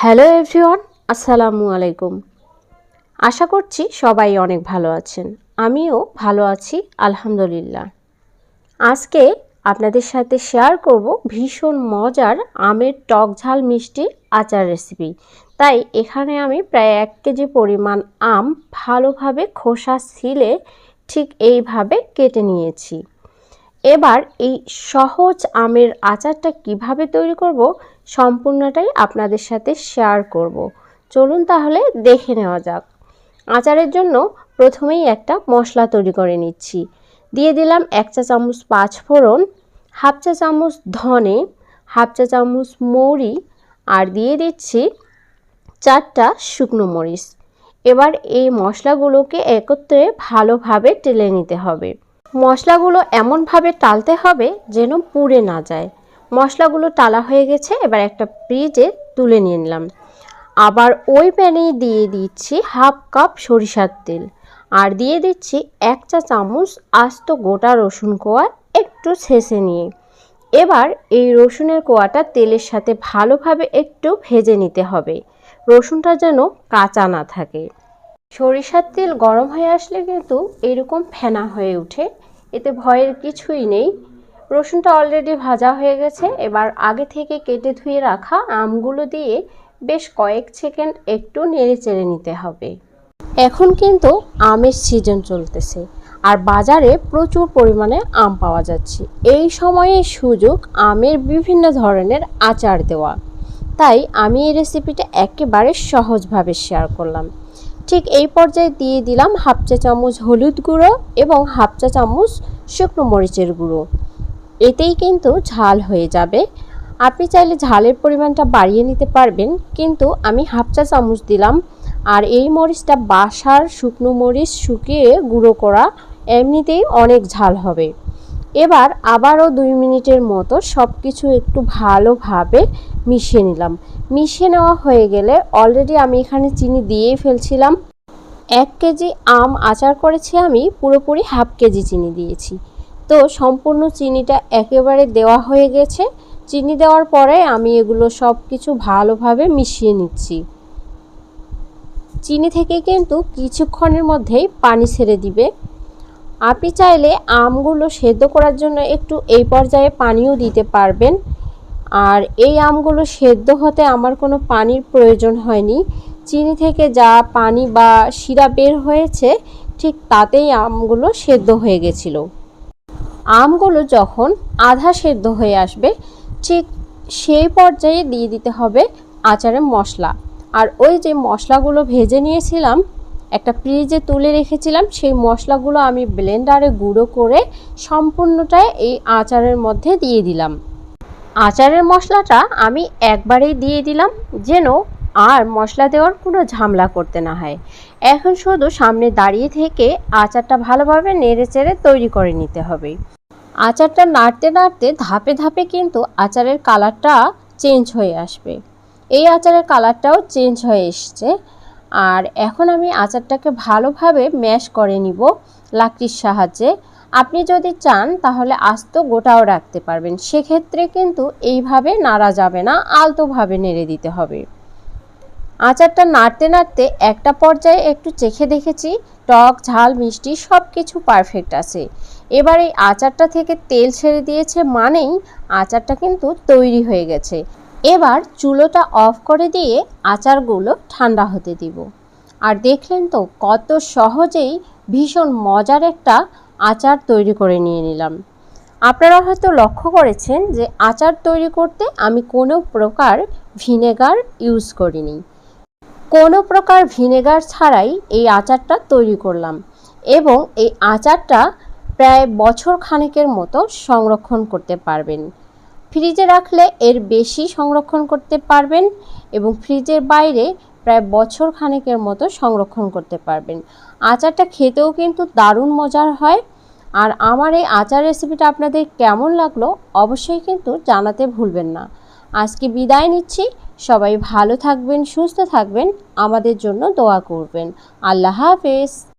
Hello everyone, আসসালামু আলাইকুম। আশা করছি সবাই অনেক ভালো আছেন। আমিও ভালো আছি আলহামদুলিল্লাহ। আজকে আপনাদের সাথে শেয়ার করব ভীষণ মজার আমের টক ঝাল মিষ্টি আচার রেসিপি। তাই এখানে আমি প্রায় 1 কেজি পরিমাণ আম ভালোভাবে খোসা ছিলে ঠিক এইভাবে কেটে নিয়েছি। এবার এই সহজ আমের আচারটা কিভাবে তৈরি করব সম্পূর্ণটাই আপনাদের সাথে শেয়ার করব। চলুন তাহলে দেখে নেওয়া যাক। আচারের জন্য প্রথমেই একটা মশলা তৈরি করে নিচ্ছি। দিয়ে দিলাম 1 চা চামচ 5 ফোড়ন, 1/2 চা চামচ ধনে, 1/2 চা চামচ মৌরি আর দিয়ে দিচ্ছি 4টা শুকনো মরিচ। এবার এই মশলাগুলোকে একত্রে ভালোভাবে টেলে নিতে হবে। মশলাগুলো এমনভাবে টালতে হবে যেন পুড়ে না যায়। মশলাগুলো টালা হয়ে গেছে, এবার একটা ফ্রিজে তুলে নিয়ে নিলাম। আবার ওই প্যানেই দিয়ে দিচ্ছি 1/2 কাপ সরিষার তেল আর দিয়ে দিচ্ছি 1 চা চামচ আস্ত গোটা রসুন কোয়া একটু ছেঁচে নিয়ে। এবার এই রসুনের কোয়াটা তেলের সাথে ভালোভাবে একটু ভেজে নিতে হবে, রসুনটা যেন কাঁচা না থাকে। সরিষার তেল গরম হয়ে আসলে কিন্তু এরকম ফেনা হয়ে ওঠে, এতে ভয়ের কিছুই নেই। রসুনটা অলরেডি ভাজা হয়ে গেছে। এবার আগে থেকে কেটে ধুয়ে রাখা আমগুলো দিয়ে বেশ কয়েক সেকেন্ড একটু নেড়ে চেড়ে নিতে হবে। এখন কিন্তু আমের সিজন চলতেছে আর বাজারে প্রচুর পরিমাণে আম পাওয়া যাচ্ছে। এই সময়ে সুযোগ আমের বিভিন্ন ধরনের আচার দেওয়া, তাই আমি এই রেসিপিটা একেবারে সহজভাবে শেয়ার করলাম। ঠিক এই পর্যায়ে দিয়ে দিলাম 1/2 চা চামচ হলুদ গুঁড়ো এবং 1/2 চা চামচ শুকনো মরিচের গুঁড়ো। এতেই কিন্তু ঝাল হয়ে যাবে। আপনি চাইলে ঝালের পরিমাণটা বাড়িয়ে নিতে পারবেন, কিন্তু আমি 1/2 চা চামচ দিলাম। আর এই মরিচটা বাসার শুকনো মরিচ শুকিয়ে গুঁড়ো করা, এমনিতেই অনেক ঝাল হবে। এবার আবারও 2 মিনিটের মতো সব কিছু একটু ভালোভাবে মিশিয়ে নিলাম। মিশিয়ে নেওয়া হয়ে গেলে অলরেডি আমি এখানে চিনি দিয়েই ফেলছিলাম। 1 কেজি আম আচার করেছি আমি, পুরোপুরি 1/2 কেজি চিনি দিয়েছি। তো সম্পূর্ণ চিনিটা একেবারে দেওয়া হয়ে গেছে। চিনি দেওয়ার পরে আমি এগুলো সব কিছু ভালোভাবে মিশিয়ে নিচ্ছি। চিনি থেকে কিন্তু কিছুক্ষণের মধ্যেই পানি ছেড়ে দিবে। আপনি চাইলে আমগুলো সেদ্ধ করার জন্য একটু এই পর্যায়ে পানিও দিতে পারবেন। আর এই আমগুলো সেদ্ধ হতে আমার কোনো পানির প্রয়োজন হয়নি। চিনি থেকে যা পানি বা শিরা বের হয়েছে ঠিক তাতেই আমগুলো সেদ্ধ হয়ে গেছিল। আমগুলো যখন আধা সেদ্ধ হয়ে আসবে ঠিক সেই পর্যায়ে দিয়ে দিতে হবে আচারের মশলা। আর ওই যে মশলাগুলো ভেজে নিয়েছিলাম, একটা ফ্রিজে তুলে রেখেছিলাম, সেই মশলাগুলো আমি ব্লেন্ডারে গুঁড়ো করে সম্পূর্ণটাই এই আচারের মধ্যে দিয়ে দিলাম। আচারের মশলাটা আমি একবারেই দিয়ে দিলাম যেন আর মশলা দেওয়ার কোনো ঝামেলা করতে না হয়। এখন শুধু সামনে দাঁড়িয়ে থেকে আচারটা ভালোভাবে নেড়ে চেড়ে তৈরি করে নিতে হবে। আচারটা নাড়তে নাড়তে ধাপে ধাপে কিন্তু আচারের কালারটা চেঞ্জ হয়ে আসবে। এই আচারের কালারটাও চেঞ্জ হয়ে এসছে। আর এখন আমি আচারটাকে ভালোভাবে ম্যাশ করে নিব লাকড়ির সাহায্যে। আপনি যদি চান তাহলে আস্ত গোটাও রাখতে পারবেন, সেক্ষেত্রে কিন্তু এইভাবে নাড়া যাবে না, আলতোভাবে নেড়ে দিতে হবে। আচারটা নাড়তে নাড়তে একটা পর্যায়ে একটু চেখে দেখেছি, টক ঝাল মিষ্টি সব কিছু পারফেক্ট আছে। এবার এই আচারটা থেকে তেল ছেড়ে দিয়েছে মানেই আচারটা কিন্তু তৈরি হয়ে গেছে। এবার চুলোটা অফ করে দিয়ে আচারগুলো ঠান্ডা হতে দিব। আর দেখলেন তো কত সহজেই ভীষণ মজার একটা আচার তৈরি করে নিয়ে নিলাম। আপনারা হয়তো লক্ষ্য করেছেন যে আচার তৈরি করতে আমি কোনো প্রকার ভিনেগার ইউজ করিনি। কোনো প্রকার ভিনেগার ছাড়াই এই আচারটা তৈরি করলাম এবং এই আচারটা প্রায় বছর খানেকের মতো সংরক্ষণ করতে পারবেন। ফ্রিজে রাখলে এর বেশি সংরক্ষণ করতে পারবেন এবং ফ্রিজের বাইরে প্রায় বছর খানেকের মতো সংরক্ষণ করতে পারবেন। আচারটা খেতেও কিন্তু দারুণ মজার হয়। আর আমার এই আচার রেসিপিটা আপনাদের কেমন লাগলো অবশ্যই কিন্তু জানাতে ভুলবেন না। আজকে বিদায় নিচ্ছি। সবাই ভালো থাকবেন, সুস্থ থাকবেন, আমাদের জন্য দোয়া করবেন। আল্লাহ হাফেজ।